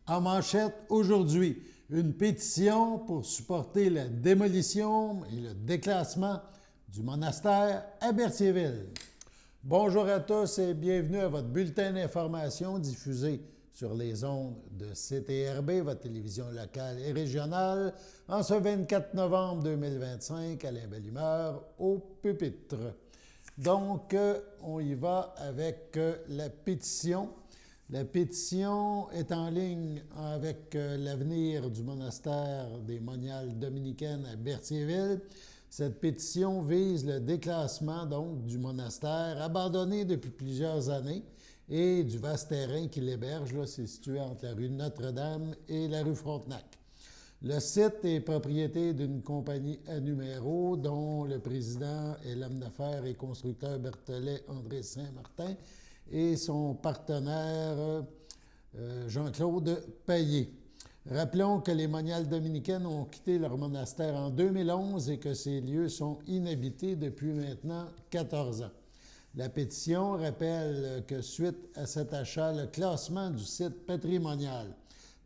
En manchette aujourd'hui, une pétition pour supporter la démolition et le déclassement du monastère à Berthierville. Bonjour à tous et bienvenue à votre bulletin d'information diffusé sur les ondes de CTRB, votre télévision locale et régionale, en ce 24 novembre 2025, à la belle humeur, au pupitre. Donc, on y va avec la pétition. La pétition est en ligne avec l'avenir du monastère des Moniales dominicaines à Berthierville. Cette pétition vise le déclassement donc du monastère abandonné depuis plusieurs années et du vaste terrain qui l'héberge. Là, c'est situé entre la rue Notre-Dame et la rue Frontenac. Le site est propriété d'une compagnie à numéro dont le président est l'homme d'affaires et constructeur Berthollet André Saint-Martin et son partenaire Jean-Claude Payet. Rappelons que les Moniales dominicaines ont quitté leur monastère en 2011 et que ces lieux sont inhabités depuis maintenant 14 ans. La pétition rappelle que suite à cet achat, le classement du site patrimonial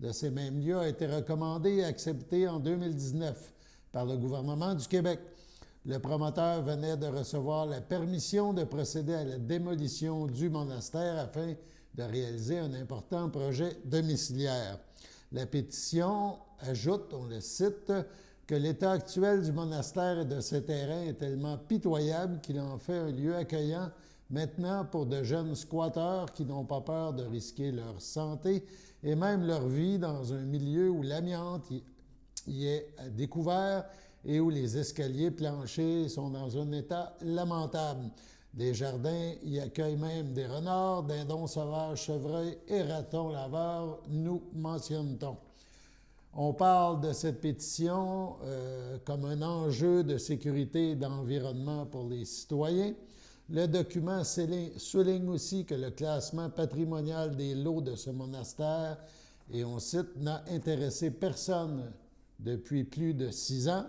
de ces mêmes lieux a été recommandé et accepté en 2019 par le gouvernement du Québec. Le promoteur venait de recevoir la permission de procéder à la démolition du monastère afin de réaliser un important projet domiciliaire. La pétition ajoute, on le cite, que l'état actuel du monastère et de ses terrains est tellement pitoyable qu'il en fait un lieu accueillant maintenant pour de jeunes squatteurs qui n'ont pas peur de risquer leur santé et même leur vie dans un milieu où l'amiante y est à découvert et où les escaliers planchers sont dans un état lamentable. Les jardins y accueillent même des renards, dindons sauvages, chevreuils et ratons laveurs, nous mentionne-t-on. On parle de cette pétition comme un enjeu de sécurité et d'environnement pour les citoyens. Le document souligne aussi que le classement patrimonial des lots de ce monastère, et on cite, n'a intéressé personne depuis plus de 6 ans.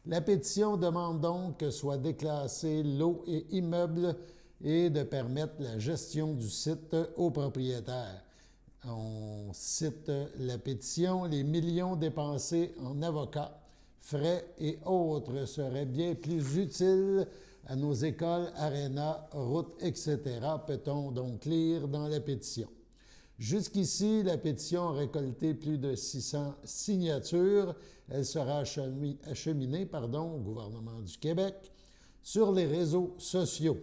La pétition demande donc que soient déclassés lots et immeubles et de permettre la gestion du site aux propriétaires. On cite la pétition, les millions dépensés en avocats, frais et autres seraient bien plus utiles à nos écoles, arénas, routes, etc., peut-on donc lire dans la pétition. Jusqu'ici, la pétition a récolté plus de 600 signatures. Elle sera acheminée au gouvernement du Québec sur les réseaux sociaux.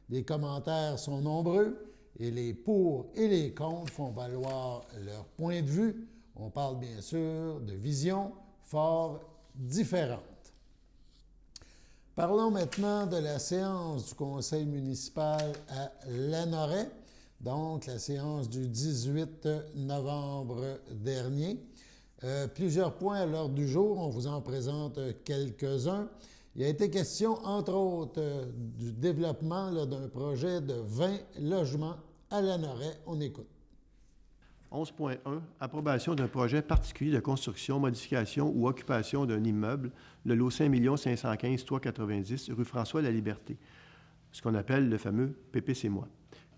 Les commentaires sont nombreux et les pour et les contre font valoir leur point de vue. On parle bien sûr de visions fort différentes. Parlons maintenant de la séance du conseil municipal à Lanoraie, donc la séance du 18 novembre dernier. Plusieurs points à l'ordre du jour, on vous en présente quelques-uns. Il a été question, entre autres, du développement d'un projet de 20 logements à Lanoraie. On écoute. 11.1. Approbation d'un projet particulier de construction, modification ou occupation d'un immeuble, le lot 5 515 390 rue François-la-Liberté, ce qu'on appelle le fameux PPC-moi.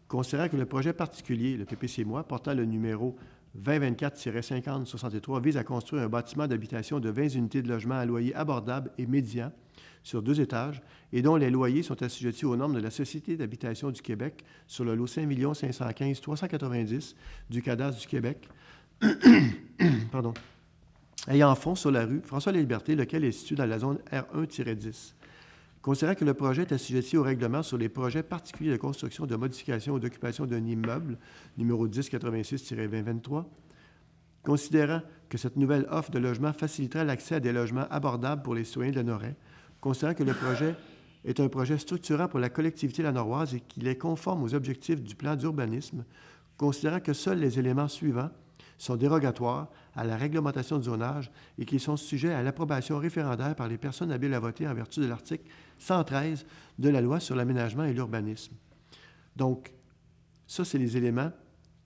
Considérant que le projet particulier, le PPC-moi, portant le numéro 2024-5063, vise à construire un bâtiment d'habitation de 20 unités de logement à loyer abordable et médian sur 2 étages et dont les loyers sont assujettis aux normes de la Société d'habitation du Québec sur le lot 5 515 390 du cadastre du Québec, ayant fond sur la rue François-la-Liberté, lequel est situé dans la zone R1-10. Considérant que le projet est assujetti au règlement sur les projets particuliers de construction, de modification ou d'occupation d'un immeuble, numéro 1086-2023, considérant que cette nouvelle offre de logement faciliterait l'accès à des logements abordables pour les citoyens de Lanoraie, considérant que le projet est un projet structurant pour la collectivité lanoroise et qu'il est conforme aux objectifs du plan d'urbanisme, considérant que seuls les éléments suivants sont dérogatoires à la réglementation du zonage et qu'ils sont sujets à l'approbation référendaire par les personnes habiles à voter en vertu de l'article 113 de la Loi sur l'aménagement et l'urbanisme. Donc, ça, c'est les éléments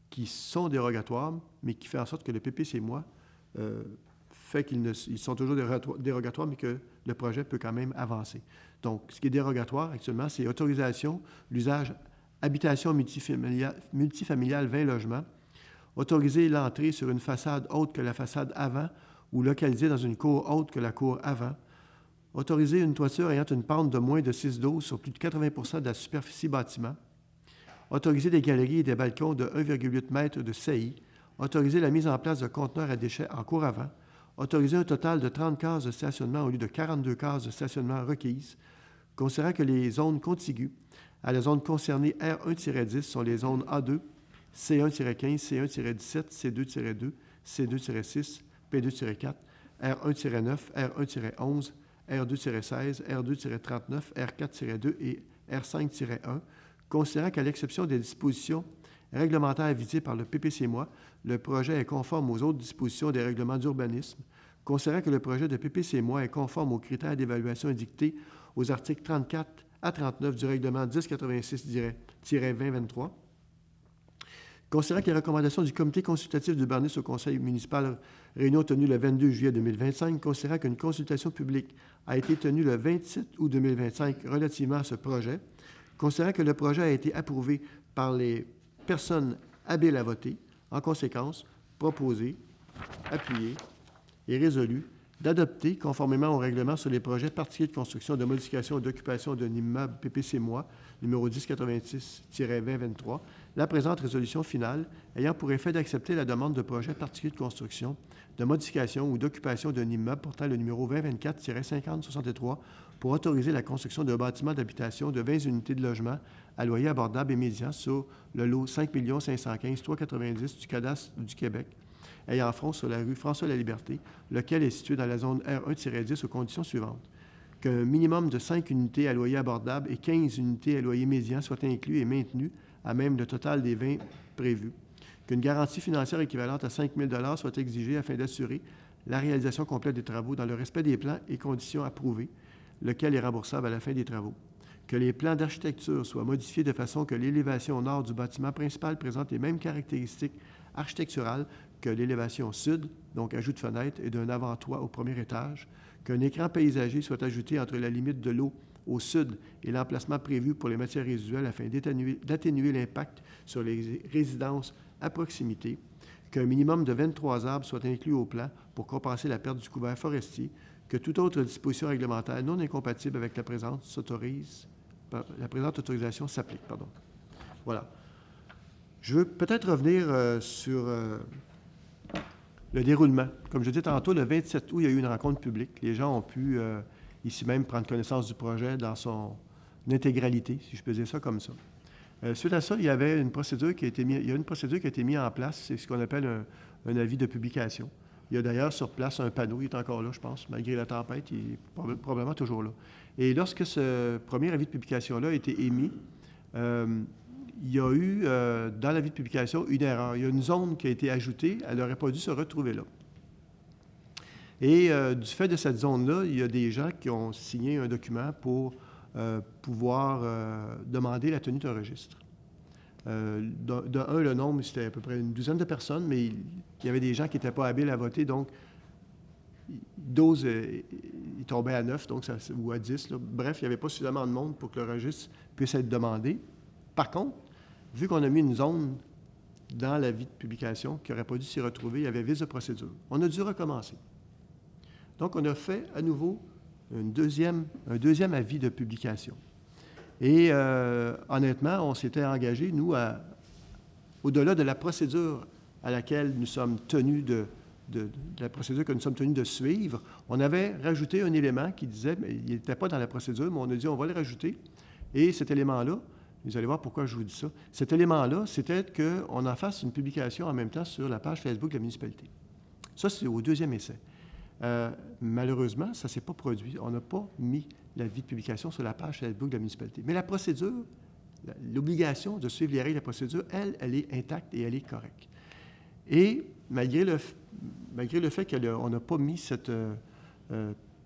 qui sont dérogatoires, mais qui fait en sorte que le PPC-moi fait ils sont toujours dérogatoires, mais que le projet peut quand même avancer. Donc, ce qui est dérogatoire actuellement, c'est autorisation, l'usage habitation multifamiliale 20 logements. Autoriser l'entrée sur une façade autre que la façade avant ou localisée dans une cour autre que la cour avant. Autoriser une toiture ayant une pente de moins de 6,12 sur plus de 80 de la superficie bâtiment. Autoriser des galeries et des balcons de 1,8 m de saillie. Autoriser la mise en place de conteneurs à déchets en cour avant. Autoriser un total de 30 cases de stationnement au lieu de 42 cases de stationnement requises. Considérant que les zones contiguës à la zone concernée R1-10 sont les zones A2, C1-15, C1-17, C2-2, C2-6, P2-4, R1-9, R1-11, R2-16, R2-39, R4-2 et R5-1, considérant qu'à l'exception des dispositions réglementaires visées par le PPC-MOI, le projet est conforme aux autres dispositions des règlements d'urbanisme, considérant que le projet de PPC-MOI est conforme aux critères d'évaluation indiqués aux articles 34 à 39 du règlement 1086-2023, considérant que les recommandations du comité consultatif d'urbanisme au conseil municipal réunion tenue le 22 juillet 2025, considérant qu'une consultation publique a été tenue le 27 août 2025 relativement à ce projet, considérant que le projet a été approuvé par les personnes habiles à voter, en conséquence, proposé, appuyé et résolu d'adopter, conformément au règlement sur les projets particuliers de construction, de modification ou d'occupation d'un immeuble PPC-MOI, numéro 1086-2023, la présente résolution finale ayant pour effet d'accepter la demande de projet particulier de construction, de modification ou d'occupation d'un immeuble portant le numéro 2024-5063 pour autoriser la construction d'un bâtiment d'habitation de 20 unités de logement à loyer abordable et médian sur le lot 5 515 390 du cadastre du Québec, ayant front sur la rue François-Laliberté, lequel est situé dans la zone R1-10 aux conditions suivantes. Qu'un minimum de 5 unités à loyer abordable et 15 unités à loyer médian soient inclus et maintenus à même le total des 20 prévus. Qu'une garantie financière équivalente à 5 000 soit exigée afin d'assurer la réalisation complète des travaux dans le respect des plans et conditions approuvés, lequel est remboursable à la fin des travaux. Que les plans d'architecture soient modifiés de façon que l'élévation au nord du bâtiment principal présente les mêmes caractéristiques architecturales que l'élévation sud, donc ajout de fenêtres et d'un avant-toit au premier étage, qu'un écran paysager soit ajouté entre la limite de l'eau au sud et l'emplacement prévu pour les matières résiduelles afin d'atténuer l'impact sur les résidences à proximité, qu'un minimum de 23 arbres soit inclus au plan pour compenser la perte du couvert forestier, que toute autre disposition réglementaire non incompatible avec la présente autorisation s'applique. Voilà. Je veux peut-être revenir sur le déroulement. Comme je disais tantôt, le 27 août, il y a eu une rencontre publique. Les gens ont pu, ici même, prendre connaissance du projet dans son intégralité, si je peux dire ça comme ça. Suite à ça, il y avait une procédure qui a été mise en place. C'est ce qu'on appelle un avis de publication. Il y a d'ailleurs sur place un panneau, il est encore là, je pense, malgré la tempête, il est probablement toujours là. Et lorsque ce premier avis de publication-là a été émis, il y a eu, dans l'avis de publication, une erreur. Il y a une zone qui a été ajoutée, elle n'aurait pas dû se retrouver là. Et du fait de cette zone-là, il y a des gens qui ont signé un document pour pouvoir demander la tenue d'un registre. Le nombre, c'était à peu près une douzaine de personnes, mais il y avait des gens qui n'étaient pas habiles à voter, donc 12, il tombait à 9, donc ou à 10. Là. Bref, il n'y avait pas suffisamment de monde pour que le registre puisse être demandé. Par contre, vu qu'on a mis une zone dans l'avis de publication qui n'aurait pas dû s'y retrouver, il y avait vice de procédure. On a dû recommencer. Donc, on a fait à nouveau un deuxième avis de publication. Et honnêtement, on s'était engagé, nous, au-delà de la procédure à laquelle nous sommes tenus de la procédure que nous sommes tenus de suivre, on avait rajouté un élément qui disait, mais il n'était pas dans la procédure, mais on a dit on va le rajouter. Et cet élément-là, vous allez voir pourquoi je vous dis ça, cet élément-là, c'était qu'on en fasse une publication en même temps sur la page Facebook de la municipalité. Ça, c'est au deuxième essai. Malheureusement, ça ne s'est pas produit. On n'a pas mis l'avis de publication sur la page Facebook de la municipalité. Mais la procédure, l'obligation de suivre les règles de la procédure, elle est intacte et elle est correcte. Et malgré le fait qu'on n'a pas mis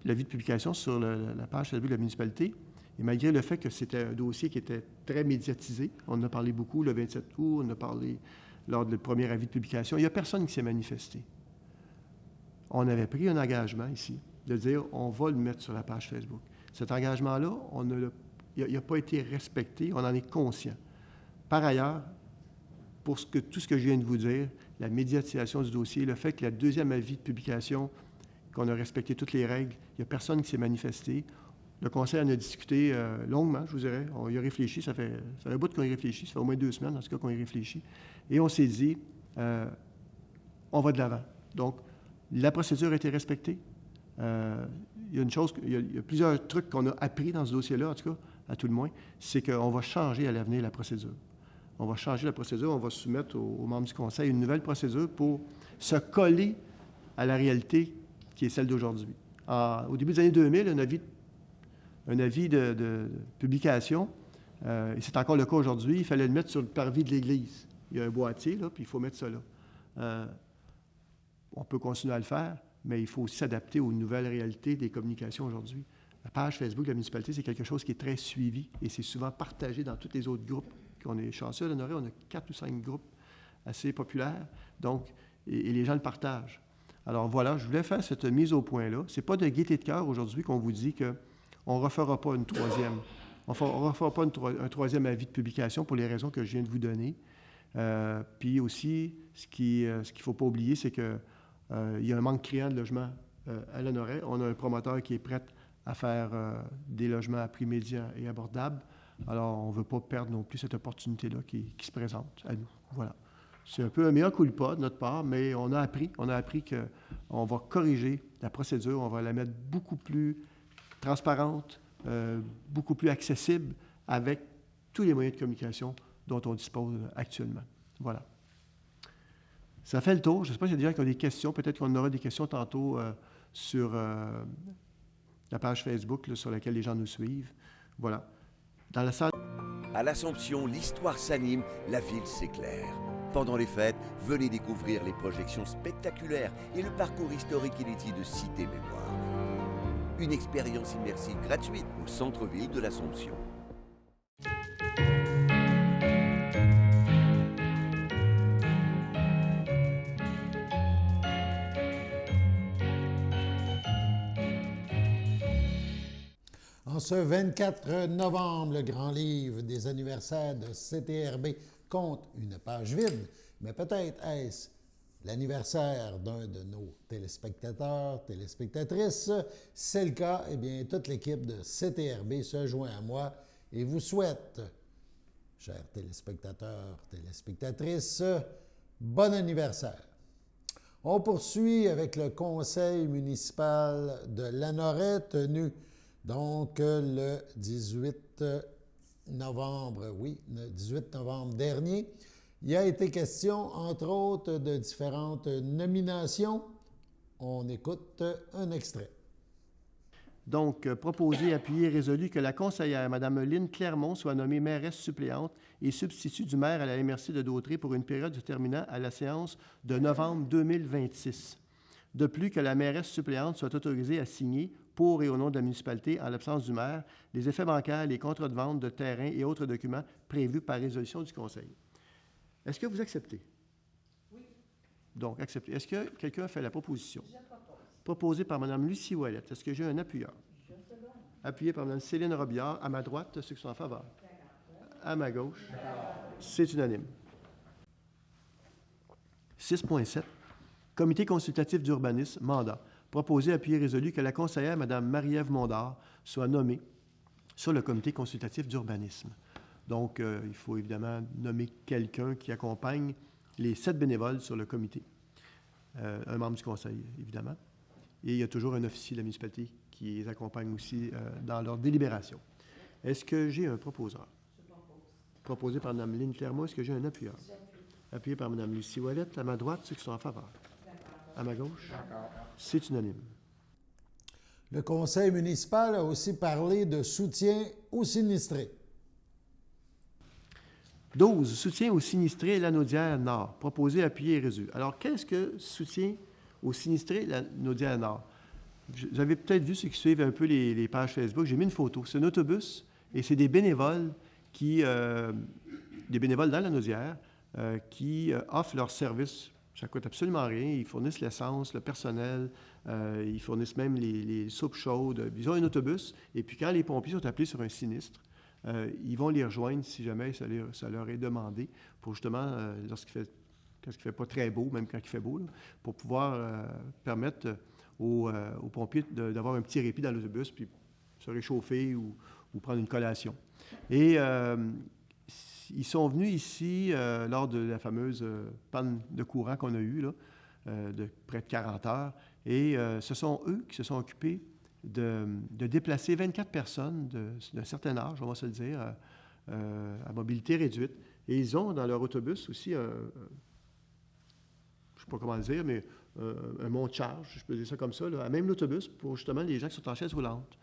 l'avis de publication sur la page Facebook de la municipalité, et malgré le fait que c'était un dossier qui était très médiatisé, on en a parlé beaucoup le 27 août, on a parlé lors du premier avis de publication, il n'y a personne qui s'est manifesté. On avait pris un engagement ici de dire on va le mettre sur la page Facebook. Cet engagement-là, il n'a pas été respecté, on en est conscient. Par ailleurs, pour tout ce que je viens de vous dire, la médiatisation du dossier, le fait que la deuxième avis de publication, qu'on a respecté toutes les règles, il n'y a personne qui s'est manifesté. Le conseil en a discuté longuement, je vous dirais. On y a réfléchi, ça fait un bout qu'on y réfléchit, ça fait au moins 2 semaines, en tout cas, qu'on y réfléchit. Et on s'est dit, on va de l'avant. Donc, la procédure a été respectée. Il y a une chose, il y a plusieurs trucs qu'on a appris dans ce dossier-là, en tout cas, à tout le moins, c'est qu'on va changer à l'avenir la procédure. On va changer la procédure, on va soumettre aux membres du conseil une nouvelle procédure pour se coller à la réalité qui est celle d'aujourd'hui. Au début des années 2000, un avis de publication, et c'est encore le cas aujourd'hui, il fallait le mettre sur le parvis de l'Église. Il y a un boîtier, là, puis il faut mettre ça là. On peut continuer à le faire, mais il faut aussi s'adapter aux nouvelles réalités des communications aujourd'hui. La page Facebook de la municipalité, c'est quelque chose qui est très suivi et c'est souvent partagé dans tous les autres groupes. On est chanceux à l'honorer, on a 4 ou 5 groupes assez populaires, donc, et les gens le partagent. Alors voilà, je voulais faire cette mise au point-là. Ce n'est pas de gaieté de cœur aujourd'hui qu'on vous dit qu'on ne refera pas une troisième. On ne refera pas un troisième avis de publication pour les raisons que je viens de vous donner. Puis aussi, ce qu'il ne faut pas oublier, c'est qu'il y a un manque criant de logements à l'honoret. On a un promoteur qui est prêt à faire des logements à prix médian et abordable. Alors, on ne veut pas perdre non plus cette opportunité-là qui se présente à nous. Voilà. C'est un peu un mea culpa de notre part, mais on a appris qu'on va corriger la procédure, on va la mettre beaucoup plus transparente, beaucoup plus accessible avec tous les moyens de communication dont on dispose actuellement. Voilà. Ça fait le tour. Je ne sais pas s'il y a des gens qui ont des questions. Peut-être qu'on aura des questions tantôt sur la page Facebook là, sur laquelle les gens nous suivent. Voilà. Dans la salle... À l'Assomption, l'histoire s'anime, la ville s'éclaire. Pendant les fêtes, venez découvrir les projections spectaculaires et le parcours historique inédit de Cité Mémoire. Une expérience immersive gratuite au centre-ville de l'Assomption. En ce 24 novembre, le grand livre des anniversaires de CTRB compte une page vide, mais peut-être est-ce l'anniversaire d'un de nos téléspectateurs, téléspectatrices. Si c'est le cas, eh bien, toute l'équipe de CTRB se joint à moi et vous souhaite, chers téléspectateurs, téléspectatrices, bon anniversaire. On poursuit avec le conseil municipal de Lanoret tenu donc le 18 novembre, le 18 novembre dernier. Il a été question, entre autres, de différentes nominations. On écoute un extrait. Donc, proposé, appuyé et résolu que la conseillère, Mme Lynne Clermont, soit nommée mairesse suppléante et substitut du maire à la MRC de Dautrey pour une période se terminant à la séance de novembre 2026. De plus, que la mairesse suppléante soit autorisée à signer, pour et au nom de la municipalité, en l'absence du maire, les effets bancaires, les contrats de vente de terrain et autres documents prévus par résolution du Conseil. Est-ce que vous acceptez? Oui. Donc, acceptez. Est-ce que quelqu'un a fait la proposition? Je propose. Proposée par Mme Lucie Ouellette. Est-ce que j'ai un appuyeur? Je second. Appuyé par Mme Céline Robillard. À ma droite, ceux qui sont en faveur. À ma gauche. C'est unanime. 6.7. Comité consultatif d'urbanisme, mandat. Proposé, appuyé, résolu que la conseillère, Mme Marie-Ève Mondard, soit nommée sur le comité consultatif d'urbanisme. Donc, il faut évidemment nommer quelqu'un qui accompagne les 7 bénévoles sur le comité. Un membre du conseil, évidemment. Et il y a toujours un officier de la municipalité qui les accompagne aussi dans leur délibération. Est-ce que j'ai un proposeur? Je propose. Proposé par Mme Lynne Clermont. Est-ce que j'ai un appuyeur? Appuyé par Mme Lucie Ouellette. À ma droite, ceux qui sont en faveur. À ma gauche, c'est unanime. Le conseil municipal a aussi parlé de soutien aux sinistrés. 12. Soutien aux sinistrés Lanaudière-Nord. Proposé, appuyé et résolu. Alors, qu'est-ce que soutien aux sinistrés Lanaudière-Nord? Vous avez peut-être vu ceux qui suivent un peu les pages Facebook. J'ai mis une photo. C'est un autobus et c'est des bénévoles dans Lanaudière qui offrent leur service. Ça ne coûte absolument rien. Ils fournissent l'essence, le personnel, ils fournissent même les soupes chaudes. Ils ont un autobus. Et puis, quand les pompiers sont appelés sur un sinistre, ils vont les rejoindre si jamais ça leur est demandé pour justement, lorsqu'il fait quand il ne fait pas très beau, même quand il fait beau, là, pour pouvoir permettre aux pompiers d'avoir un petit répit dans l'autobus, puis se réchauffer ou prendre une collation. Et ils sont venus ici lors de la fameuse panne de courant qu'on a eue, là, de près de 40 heures, et ce sont eux qui se sont occupés de déplacer 24 personnes d'un certain âge, on va se le dire, à mobilité réduite. Et ils ont dans leur autobus aussi je ne sais pas comment le dire, mais un monte-charge, je peux dire ça comme ça, là, à même l'autobus pour justement les gens qui sont en chaise roulante.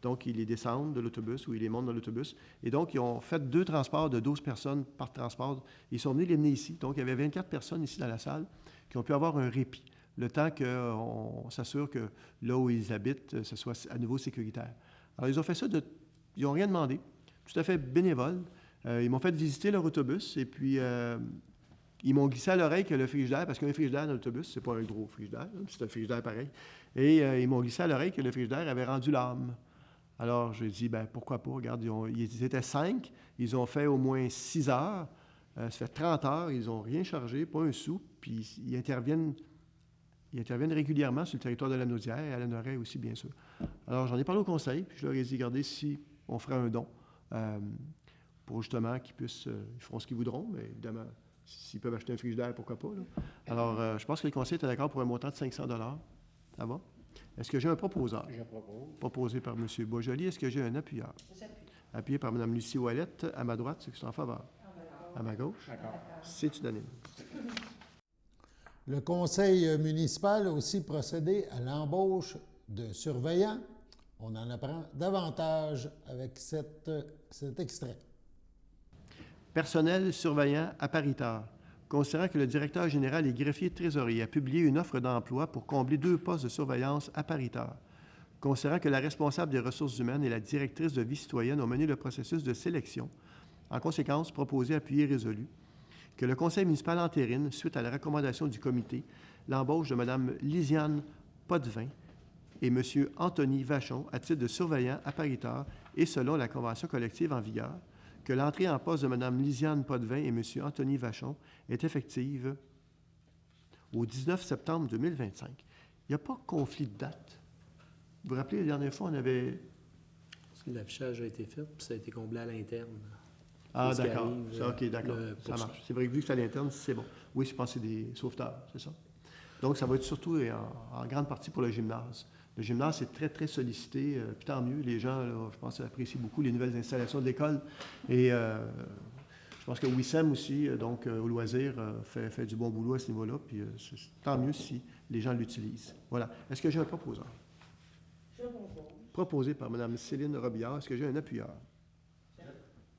Donc, ils les descendent de l'autobus ou ils les montent dans l'autobus. Et donc, ils ont fait 2 transports de 12 personnes par transport. Ils sont venus les mener ici. Donc, il y avait 24 personnes ici dans la salle qui ont pu avoir un répit, le temps qu'on s'assure que là où ils habitent, ce soit à nouveau sécuritaire. Alors, ils ont fait ça, ils n'ont rien demandé, tout à fait bénévole. Ils m'ont fait visiter leur autobus et puis ils m'ont glissé à l'oreille que le frigidaire, parce qu'un frigidaire dans l'autobus, c'est pas un gros frigidaire, c'est un frigidaire pareil, et ils m'ont glissé à l'oreille que le frigidaire avait rendu l'âme. Alors, j'ai dit, ben pourquoi pas, regarde, ils étaient 5, ils ont fait au moins 6 heures, ça fait 30 heures, ils n'ont rien chargé, pas un sou, puis ils interviennent régulièrement sur le territoire de la Naudière et à la Noraie aussi, bien sûr. Alors, j'en ai parlé au conseil, puis je leur ai dit, regardez, si on ferait un don, pour justement qu'ils puissent, ils feront ce qu'ils voudront, mais évidemment, s'ils peuvent acheter un frigidaire, pourquoi pas, là. Alors, je pense que le conseil était d'accord pour un montant de 500 $. Ça va? Est-ce que j'ai un proposeur? Je propose. Proposé par M. Boisjoli. Est-ce que j'ai un appuyeur? Appuyé par Mme Lucie Ouellette. À ma droite, ceux qui sont en faveur. À ma gauche? D'accord. C'est unanime. Le conseil municipal a aussi procédé à l'embauche de surveillants. On en apprend davantage avec cet extrait. Personnel surveillant à Pariteur. Considérant que le directeur général et greffier trésorier a publié une offre d'emploi pour combler 2 postes de surveillance à Pariteur. Considérant que la responsable des ressources humaines et la directrice de vie citoyenne ont mené le processus de sélection, en conséquence, proposé, appuyé et résolu, que le conseil municipal entérine, suite à la recommandation du comité, l'embauche de Mme Lisiane Potvin et M. Anthony Vachon à titre de surveillant à Pariteur et selon la convention collective en vigueur, que l'entrée en poste de Mme Lisiane Potvin et M. Anthony Vachon est effective au 19 septembre 2025. Il n'y a pas de conflit de date. Vous vous rappelez, la dernière fois, on avait... L'affichage a été fait, puis ça a été comblé à l'interne. Ah, d'accord. OK, d'accord. Ça marche. C'est vrai que vu que c'est à l'interne, c'est bon. Oui, je pense que c'est des sauveteurs, c'est ça. Donc, ça va être surtout en grande partie pour le gymnase. Le gymnase est très, très sollicité, puis tant mieux. Les gens, là, je pense, apprécient beaucoup les nouvelles installations de l'école. Et je pense que WISEM aussi, donc au loisir, fait du bon boulot à ce niveau-là, puis tant mieux si les gens l'utilisent. Voilà. Est-ce que j'ai un proposeur? Je propose. Proposé par Mme Céline Robillard. Est-ce que j'ai un appuyeur?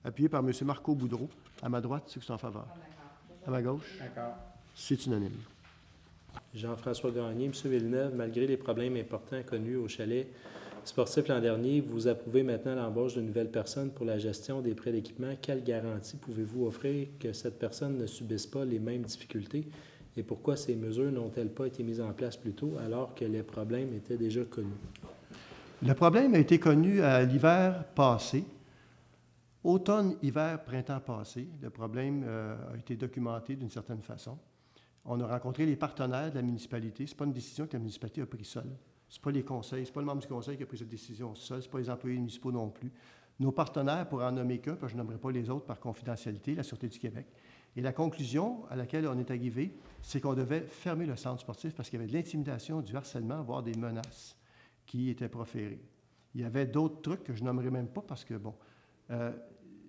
Appuyé par M. Marco Boudreau. À ma droite, ceux qui sont en faveur. À ma gauche? D'accord. C'est unanime. Jean-François Gagné, M. Villeneuve, malgré les problèmes importants connus au chalet sportif l'an dernier, vous approuvez maintenant l'embauche de nouvelles personnes pour la gestion des prêts d'équipement. Quelle garantie pouvez-vous offrir que cette personne ne subisse pas les mêmes difficultés et pourquoi ces mesures n'ont-elles pas été mises en place plus tôt alors que les problèmes étaient déjà connus? Le problème a été connu à l'hiver passé. Automne, hiver, printemps passé, le problème a été documenté d'une certaine façon. On a rencontré les partenaires de la municipalité. Ce n'est pas une décision que la municipalité a prise seule. Ce n'est pas les conseils, ce n'est pas le membre du conseil qui a pris cette décision seul, ce n'est pas les employés municipaux non plus. Nos partenaires, pour en nommer qu'un, parce que je n'aimerais pas les autres par confidentialité, la Sûreté du Québec. Et la conclusion à laquelle on est arrivé, c'est qu'on devait fermer le centre sportif parce qu'il y avait de l'intimidation, du harcèlement, voire des menaces qui étaient proférées. Il y avait d'autres trucs que je nommerai même pas parce que, bon...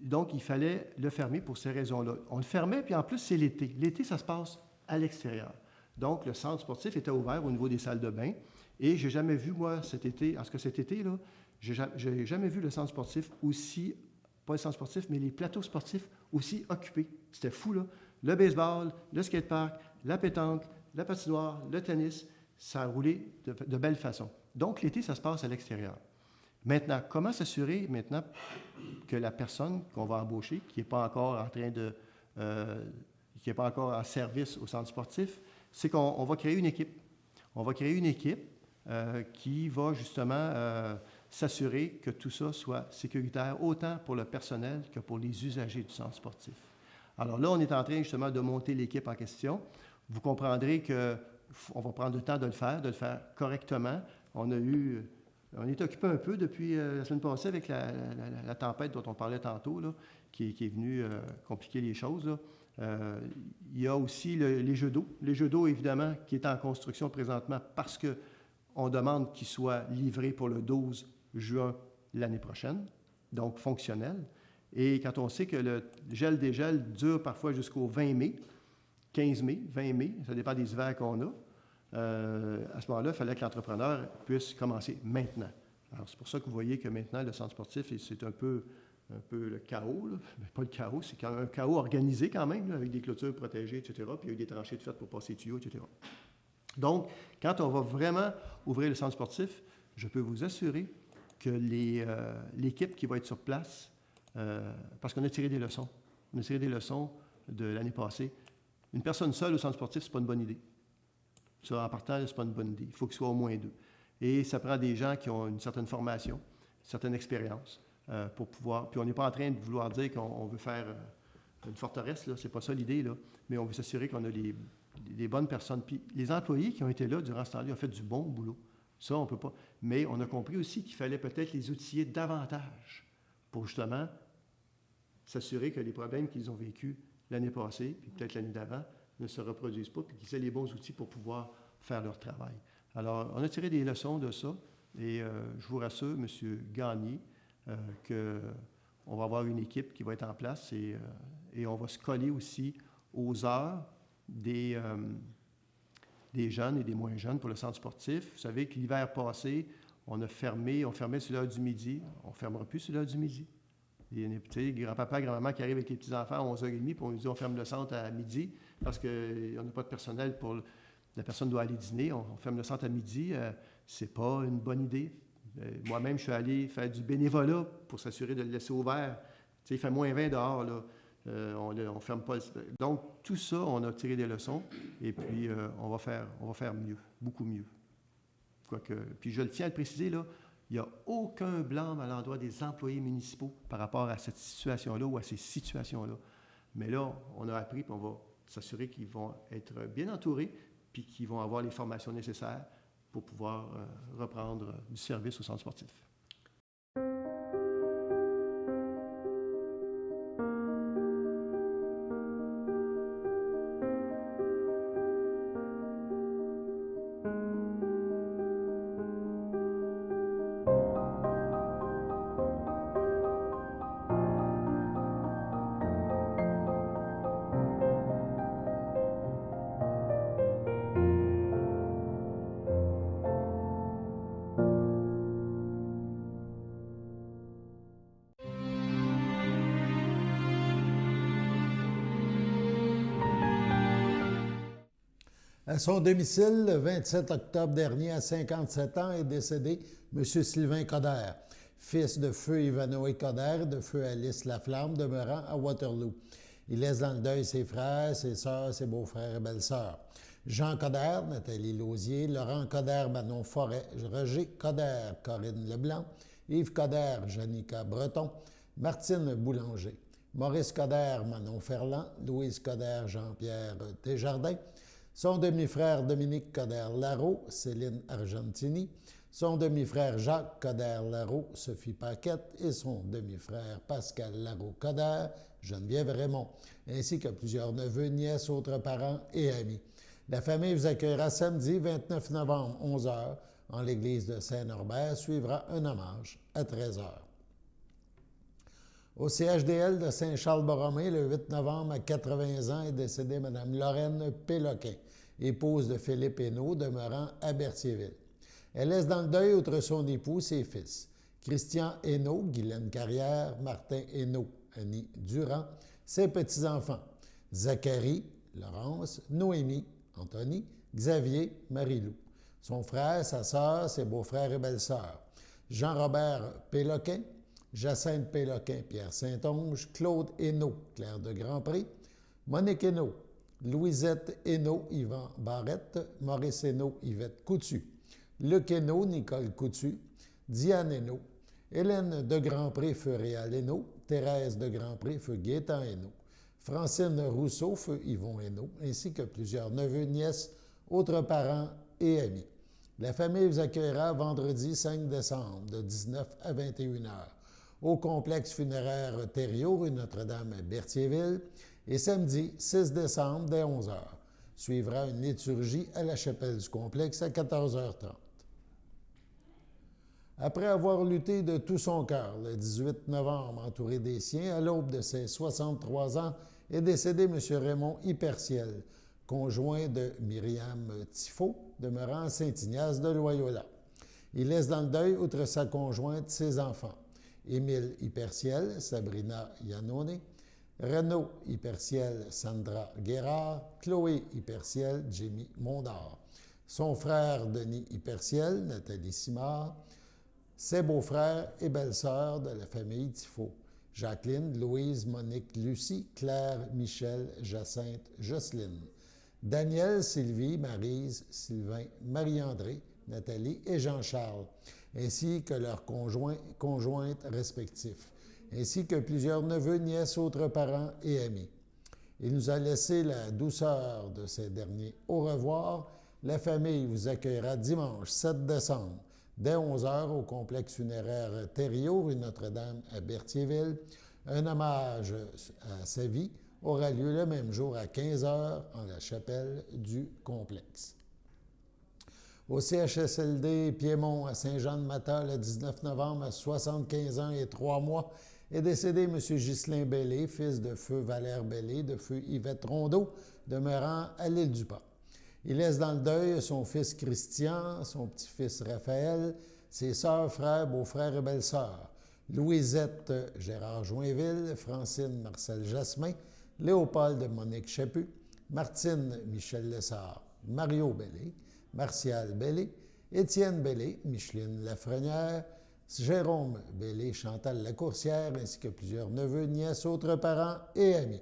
donc, il fallait le fermer pour ces raisons-là. On le fermait, puis en plus, c'est l'été. L'été, ça se passe à l'extérieur. Donc, le centre sportif était ouvert au niveau des salles de bain. Et j'ai jamais vu, moi, cet été, en ce que cet été-là, j'ai jamais vu le centre sportif aussi, pas le centre sportif, mais les plateaux sportifs aussi occupés. C'était fou, là. Le baseball, le skatepark, la pétanque, la patinoire, le tennis, ça a roulé de belle façon. Donc, l'été, ça se passe à l'extérieur. Maintenant, comment s'assurer maintenant que la personne qu'on va embaucher, qui n'est pas encore en train de... qui n'est pas encore en service au centre sportif, c'est qu'on va créer une équipe. On va créer une équipe qui va justement s'assurer que tout ça soit sécuritaire, autant pour le personnel que pour les usagers du centre sportif. Alors là, on est en train justement de monter l'équipe en question. Vous comprendrez qu'on va prendre le temps de le faire correctement. On est occupé un peu depuis la semaine passée avec la tempête dont on parlait tantôt, là, qui est venue compliquer les choses, là. Il y a aussi les jeux d'eau. Les jeux d'eau, évidemment, qui est en construction présentement parce qu'on demande qu'ils soient livrés pour le 12 juin l'année prochaine, donc fonctionnel. Et quand on sait que le gel-dégel dure parfois jusqu'au 20 mai, 15 mai, 20 mai, ça dépend des hivers qu'on a, à ce moment-là, il fallait que l'entrepreneur puisse commencer maintenant. Alors, c'est pour ça que vous voyez que maintenant, le centre sportif, c'est un peu le chaos, là. Mais pas le chaos, c'est un chaos organisé quand même, là, avec des clôtures protégées, etc., puis il y a eu des tranchées de fait pour passer les tuyaux, etc. Donc, quand on va vraiment ouvrir le centre sportif, je peux vous assurer que l'équipe qui va être sur place, parce qu'on a tiré des leçons. On a tiré des leçons de l'année passée. Une personne seule au centre sportif, c'est pas une bonne idée. Ça, en partant, c'est pas une bonne idée. Il faut qu'il soit au moins 2. Et ça prend des gens qui ont une certaine formation, une certaine expérience pour pouvoir... Puis on n'est pas en train de vouloir dire qu'on veut faire une forteresse, là. C'est pas ça l'idée, là. Mais on veut s'assurer qu'on a les bonnes personnes. Puis les employés qui ont été là durant ce temps-là ont fait du bon boulot. Ça, on ne peut pas. Mais on a compris aussi qu'il fallait peut-être les outiller davantage pour justement s'assurer que les problèmes qu'ils ont vécus l'année passée, puis peut-être l'année d'avant, ne se reproduisent pas, puis qu'ils aient les bons outils pour pouvoir faire leur travail. Alors, on a tiré des leçons de ça, et je vous rassure, M. Gagné, qu'on va avoir une équipe qui va être en place, et on va se coller aussi aux heures des jeunes et des moins jeunes pour le centre sportif. Vous savez que l'hiver passé, on fermait sur l'heure du midi. On ne fermera plus sur l'heure du midi. Il y a grand-papa, grand-maman qui arrivent avec les petits-enfants à 11h30, puis on nous dit on ferme le centre à midi parce qu'on n'a pas de personnel pour... La personne doit aller dîner. On ferme le centre à midi. C'est pas une bonne idée. Moi-même, je suis allé faire du bénévolat pour s'assurer de le laisser ouvert. Tu sais, il fait moins 20 dehors, là. On ne ferme pas. Donc, tout ça, on a tiré des leçons et puis on va faire mieux, beaucoup mieux. Puis je le tiens à le préciser, là, il n'y a aucun blâme à l'endroit des employés municipaux par rapport à cette situation-là ou à ces situations-là. Mais là, on a appris puis on va s'assurer qu'ils vont être bien entourés puis qu'ils vont avoir les formations nécessaires pour pouvoir reprendre du service au centre sportif. À son domicile, le 27 octobre dernier, à 57 ans, est décédé M. Sylvain Coderre, fils de feu Ivanhoe Coderre, de feu Alice Laflamme, demeurant à Waterloo. Il laisse dans le deuil ses frères, ses sœurs, ses beaux-frères et belles-sœurs. Jean Coderre, Nathalie Lausier, Laurent Coderre, Manon Forêt, Roger Coderre, Corinne Leblanc, Yves Coderre, Janica Breton, Martine Boulanger, Maurice Coderre, Manon Ferland, Louise Coderre, Jean-Pierre Desjardins, son demi-frère Dominique Coderre-Larreau, Céline Argentini, son demi-frère Jacques Coderre-Larreau, Sophie Paquette et son demi-frère Pascal Larreau-Coderre, Geneviève Raymond, ainsi que plusieurs neveux, nièces, autres parents et amis. La famille vous accueillera samedi 29 novembre, 11h, en l'église de Saint-Norbert. Suivra un hommage à 13h. Au CHDL de Saint-Charles-Borromée, le 8 novembre, à 80 ans, est décédée Mme Lorraine Péloquin, épouse de Philippe Hainaut, demeurant à Berthierville. Elle laisse dans le deuil, outre son époux, ses fils, Christian Hainaut, Guylaine Carrière, Martin Hainaut, Annie Durand, ses petits-enfants, Zacharie, Laurence, Noémie, Anthony, Xavier, Marie-Lou, son frère, sa sœur, ses beaux-frères et belles-sœurs, Jean-Robert Péloquin, Jacinthe Péloquin, Pierre Saint-Onge, Claude Hainaut, Claire de Grandpré, Monique Hainaut, Louisette Hainaut, Yvan Barrette, Maurice Hainaut, Yvette Coutu, Luc Hainaut, Nicole Coutu, Diane Hainaut, Hélène de Grandpré, feu Réal Hainaut, Thérèse de Grandpré, feu Gaétan Hainaut, Francine Rousseau, feu Yvon Hainaut, ainsi que plusieurs neveux, nièces, autres parents et amis. La famille vous accueillera vendredi 5 décembre de 19 à 21 heures au complexe funéraire Thériault, rue Notre-Dame à Berthierville, et samedi 6 décembre dès 11 heures. Suivra une liturgie à la chapelle du complexe à 14h30. Après avoir lutté de tout son cœur, le 18 novembre, entouré des siens, à l'aube de ses 63 ans, est décédé M. Raymond Hyperciel, conjoint de Myriam Tifo, demeurant à Saint-Ignace de Loyola. Il laisse dans le deuil, outre sa conjointe, ses enfants. Émile Hyperciel, Sabrina Iannone, Renaud Hyperciel, Sandra Guérard, Chloé Hyperciel, Jimmy Mondard. Son frère Denis Hyperciel, Nathalie Simard, ses beaux-frères et belles-sœurs de la famille Tifo, Jacqueline, Louise, Monique, Lucie, Claire, Michel, Jacinthe, Jocelyne, Daniel, Sylvie, Maryse, Sylvain, Marie-André, Nathalie et Jean-Charles, ainsi que leurs conjointes respectifs, ainsi que plusieurs neveux, nièces, autres parents et amis. Il nous a laissé la douceur de ces derniers. Au revoir. La famille vous accueillera dimanche 7 décembre dès 11 heures au complexe funéraire Thériault, rue Notre-Dame à Berthierville. Un hommage à sa vie aura lieu le même jour à 15 heures en la chapelle du complexe. Au CHSLD Piémont à Saint-Jean-de-Mata, le 19 novembre, à 75 ans et 3 mois, est décédé M. Ghislain Bellé, fils de feu Valère Bellé, de feu Yvette Rondeau, demeurant à l'Île-du-Pas. Il laisse dans le deuil son fils Christian, son petit-fils Raphaël, ses sœurs, frères, beaux-frères et belles-sœurs, Louisette Gérard Joinville, Francine Marcel Jasmin, Léopold Monique Chaput, Martine Michel Lessard, Mario Bellé, Martial Bellé, Étienne Bellé, Micheline Lafrenière, Jérôme Bellé, Chantal Lacourcière, ainsi que plusieurs neveux, nièces, autres parents et amis.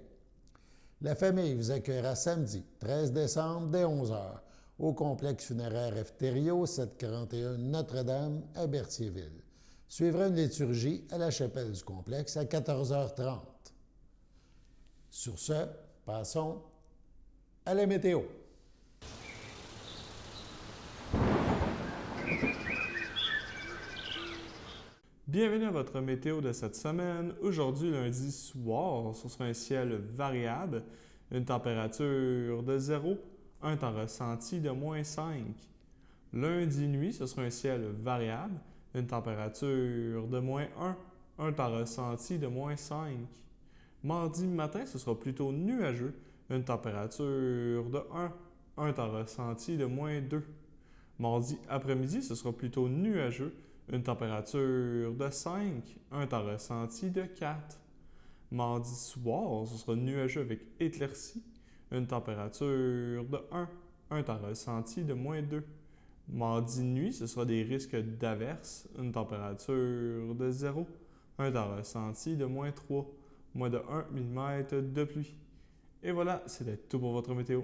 La famille vous accueillera samedi 13 décembre dès 11 heures au complexe funéraire F. Thériault, 741 Notre-Dame à Berthierville. Suivra une liturgie à la chapelle du complexe à 14h30. Sur ce, passons à la météo. Bienvenue à votre météo de cette semaine. Aujourd'hui, lundi soir, ce sera un ciel variable, une température de 0, un temps ressenti de -5. Lundi nuit, ce sera un ciel variable, une température de -1, un temps ressenti de -5. Mardi matin, ce sera plutôt nuageux, une température de 1, un temps ressenti de -2. Mardi après-midi, ce sera plutôt nuageux, une température de 5, un temps ressenti de 4. Mardi soir, ce sera nuageux avec éclaircie, une température de 1, un temps ressenti de -2. Mardi nuit, ce sera des risques d'averses, une température de 0, un temps ressenti de -3, moins de 1 mm de pluie. Et voilà, c'était tout pour votre météo.